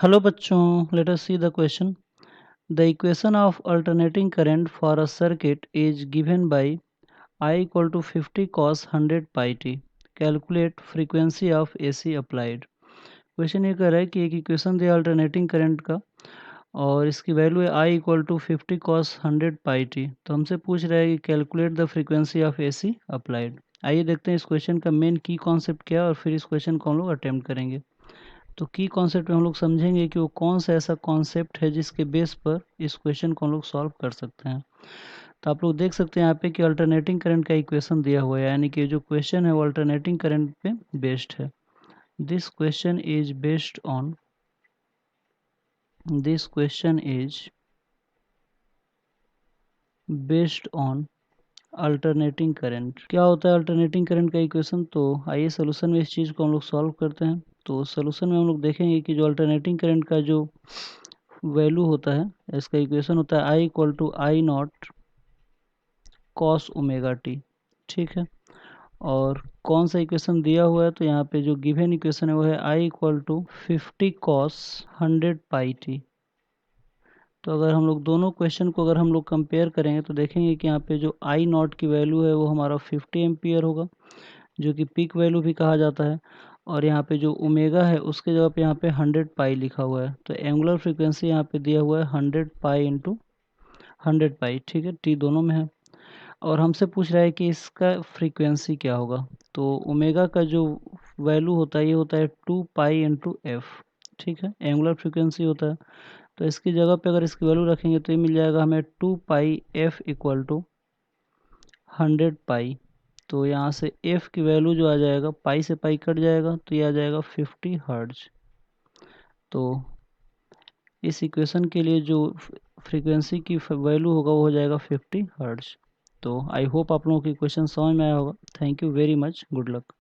Hello बच्चों, let us see the question. The equation of alternating current for a circuit is given by I equal to 50 cos 100 pi t. Calculate frequency of AC applied. Question ये कह रहा है कि एक equation दिया alternating current का और इसकी वैल्यू है I equal to 50 cos 100 pi t. तो हमसे पूछ रहा है कि calculate the frequency of AC applied. आइए देखते हैं इस क्वेश्चन का मेन की कॉन्सेप्ट क्या है और फिर इस क्वेश्चन को हम लोग अटेम्प्ट करेंगे. तो की कॉन्सेप्ट में हम लोग समझेंगे कि वो कौन सा ऐसा कॉन्सेप्ट है जिसके बेस पर इस क्वेश्चन को हम लोग सॉल्व कर सकते हैं. तो आप लोग देख सकते हैं यहाँ पे कि अल्टरनेटिंग करंट का इक्वेशन दिया हुआ है, यानी कि जो क्वेश्चन है वो अल्टरनेटिंग करंट पे बेस्ड है. This question is based on alternating current. क्या होता है अल्टरनेटिंग करंट का इक्वेशन? तो आइए सोल्यूशन में इस चीज़ को हम लोग सॉल्व करते हैं. तो सोल्यूशन में हम लोग देखेंगे कि जो अल्टरनेटिंग करंट का जो वैल्यू होता है, इसका इक्वेशन होता है I equal to I naught cos omega t. ठीक है. और कौन सा इक्वेशन दिया हुआ है? तो यहाँ पे जो गिवन इक्वेशन है वो है I equal to 50 cos 100 pi t. तो अगर हम लोग दोनों क्वेश्चन को अगर हम लोग कंपेयर करेंगे तो देखेंगे कि यहाँ पे जो आई नॉट की वैल्यू है वो हमारा 50 एम्पियर होगा, जो कि पीक वैल्यू भी कहा जाता है. और यहाँ पे जो ओमेगा है उसके जगह पे यहाँ पे 100 पाई लिखा हुआ है. तो एंगुलर फ्रीक्वेंसी यहाँ पे दिया हुआ है 100 पाई इंटू 100 पाई. ठीक है, टी दोनों में है. और हमसे पूछ रहा है कि इसका फ्रीक्वेंसी क्या होगा. तो ओमेगा का जो वैल्यू होता है ये होता है 2 पाई इंटू एफ. ठीक है, एंगुलर फ्रीक्वेंसी होता है. तो इसकी जगह पे अगर इसकी वैल्यू रखेंगे तो ये मिल जाएगा हमें 2 पाई एफ इक्वल टू 100 पाई. तो यहाँ से एफ की वैल्यू जो आ जाएगा, पाई से पाई कट जाएगा तो ये आ जाएगा 50 हर्ट्ज. तो इस इक्वेशन के लिए जो फ्रीक्वेंसी की वैल्यू होगा वो हो जाएगा 50 हर्ट्ज. तो आई होप आप लोगों की क्वेश्चन समझ में आया होगा. Thank you very much. Good luck.